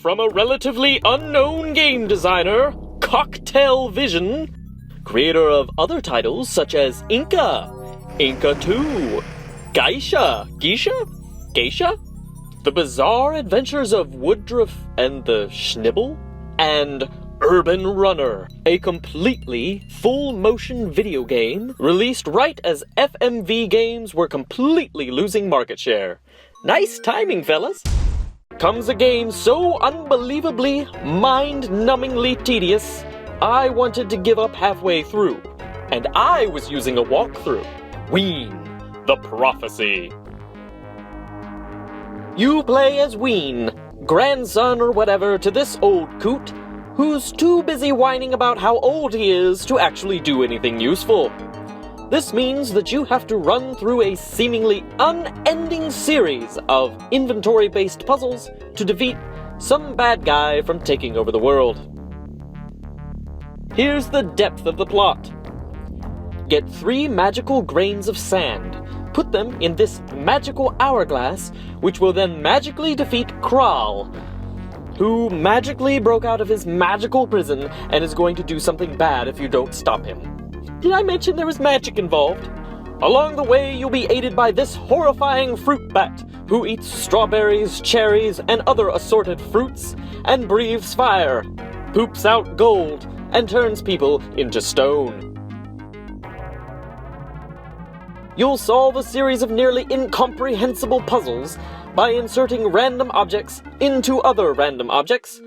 from a relatively unknown game designer, Cocktail Vision, creator of other titles such as Inca, Inca 2, Geisha, The Bizarre Adventures of Woodruff and the Schnibble, and Urban Runner, a completely full-motion video game released right as FMV games were completely losing market share. Nice timing, fellas! Comes a game so unbelievably, mind-numbingly tedious, I wanted to give up halfway through, and I was using a walkthrough. WEEN, The Prophecy. You play as WEEN, grandson or whatever to this old coot, who's too busy whining about how old he is to actually do anything useful. This means that you have to run through a seemingly unending series of inventory-based puzzles to defeat some bad guy from taking over the world. Here's the depth of the plot. Get 3 magical grains of sand. Put them in this magical hourglass, which will then magically defeat Kral, who magically broke out of his magical prison and is going to do something bad if you don't stop him. Did I mention there was magic involved? Along the way, you'll be aided by this horrifying fruit bat, who eats strawberries, cherries, and other assorted fruits, and breathes fire, poops out gold, and turns people into stone. You'll solve a series of nearly incomprehensible puzzles by inserting random objects into other random objects,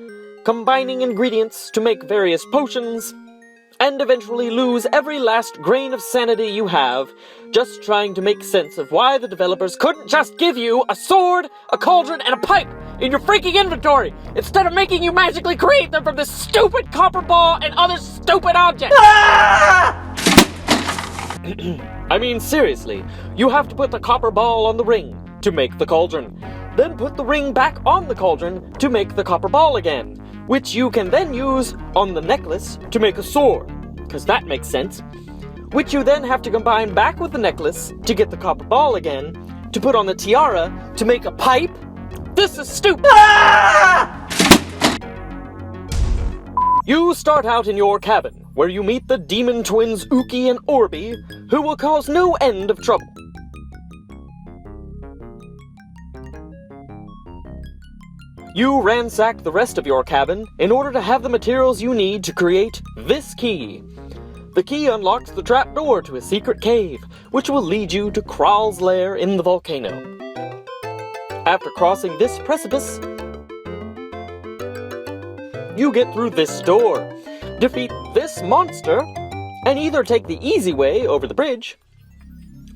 combining ingredients to make various potions, and eventually lose every last grain of sanity you have, just trying to make sense of why the developers couldn't just give you a sword, a cauldron, and a pipe in your freaking inventory, instead of making you magically create them from this stupid copper ball and other stupid objects! I mean, seriously, you have to put the copper ball on the ring to make the cauldron, then put the ring back on the cauldron to make the copper ball again, which you can then use on the necklace to make a sword, because that makes sense, which you then have to combine back with the necklace to get the copper ball again, to put on the tiara to make a pipe. This is stupid! You start out in your cabin, where you meet the demon twins Uki and Orbi, who will cause no end of trouble. You ransack the rest of your cabin in order to have the materials you need to create this key. The key unlocks the trapdoor to a secret cave, which will lead you to Kral's lair in the volcano. After crossing this precipice, you get through this door, defeat this monster, and either take the easy way over the bridge,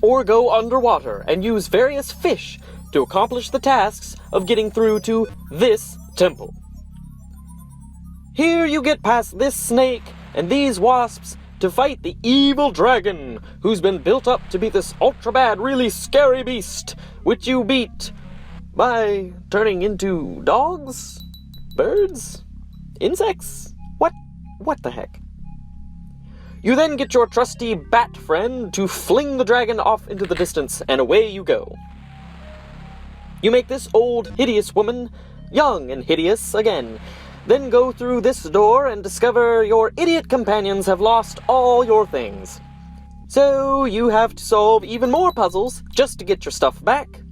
or go underwater and use various fish to accomplish the tasks of getting through to this temple. Here you get past this snake and these wasps to fight the evil dragon, who's been built up to be this ultra-bad, really scary beast, which you beat by turning into dogs? Birds? Insects? What the heck? You then get your trusty bat friend to fling the dragon off into the distance, and away you go. You make this old, hideous woman young and hideous again, then go through this door and discover your idiot companions have lost all your things. So you have to solve even more puzzles just to get your stuff back,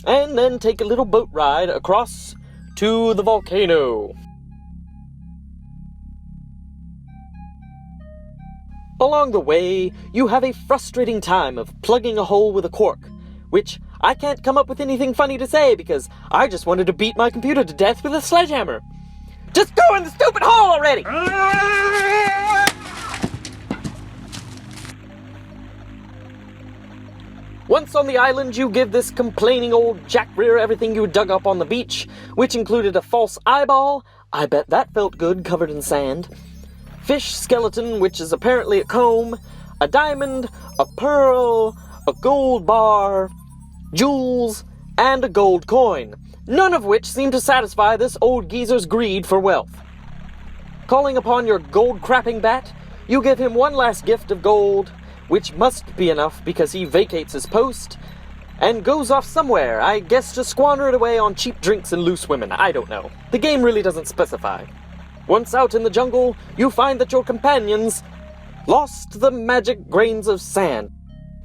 and then take a little boat ride across to the volcano. Along the way, you have a frustrating time of plugging a hole with a cork, which I can't come up with anything funny to say because I just wanted to beat my computer to death with a sledgehammer. Just go in the stupid hole already! Once on the island, you give this complaining old jackrear everything you dug up on the beach, which included a false eyeball, I bet that felt good covered in sand, fish skeleton, which is apparently a comb, a diamond, a pearl, a gold bar, jewels, and a gold coin, none of which seem to satisfy this old geezer's greed for wealth. Calling upon your gold-crapping bat, you give him one last gift of gold, which must be enough because he vacates his post, and goes off somewhere, I guess to squander it away on cheap drinks and loose women, I don't know. The game really doesn't specify. Once out in the jungle, you find that your companions lost the magic grains of sand.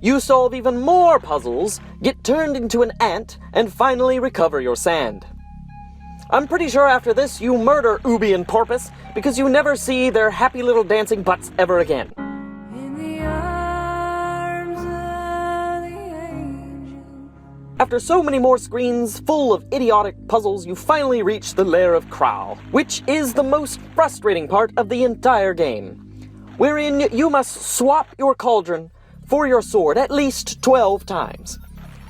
You solve even more puzzles, get turned into an ant, and finally recover your sand. I'm pretty sure after this you murder Ubi and Porpoise because you never see their happy little dancing butts ever again. In the arms of the angel. After so many more screens full of idiotic puzzles, you finally reach the lair of Kral, which is the most frustrating part of the entire game, wherein you must swap your cauldron for your sword at least 12 times,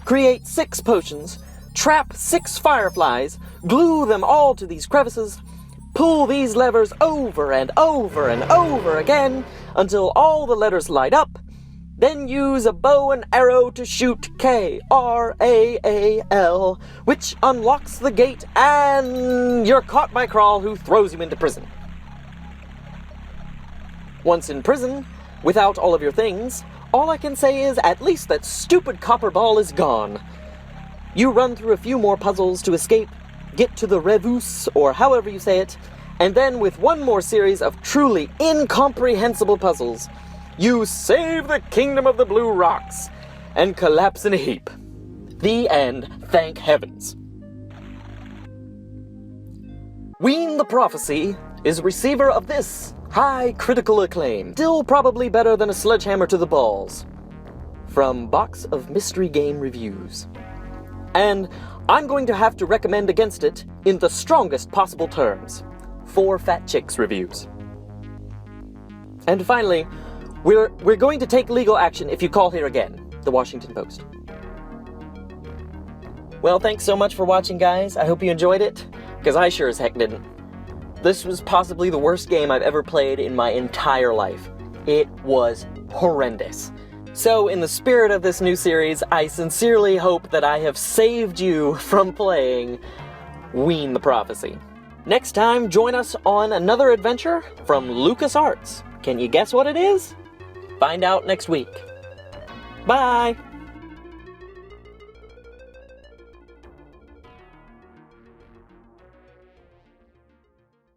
create 6 potions, trap 6 fireflies, glue them all to these crevices, pull these levers over and over and over again until all the letters light up, then use a bow and arrow to shoot K-R-A-A-L, which unlocks the gate, and you're caught by Kral, who throws you into prison. Once in prison, without all of your things, all I can say is at least that stupid copper ball is gone. You run through a few more puzzles to escape, get to the Revus, or however you say it, and then with one more series of truly incomprehensible puzzles, you save the Kingdom of the Blue Rocks and collapse in a heap. The end, thank heavens. WEEN the Prophecy is receiver of this high critical acclaim, still probably better than a sledgehammer to the balls, from Box of Mystery Game Reviews. And I'm going to have to recommend against it in the strongest possible terms. 4 Fat Chicks Reviews. And finally, we're going to take legal action if you call here again. The Washington Post. Well, thanks so much for watching, guys. I hope you enjoyed it, because I sure as heck didn't. This was possibly the worst game I've ever played in my entire life. It was horrendous. So, in the spirit of this new series, I sincerely hope that I have saved you from playing WEEN the Prophecy. Next time, join us on another adventure from LucasArts. Can you guess what it is? Find out next week. Bye!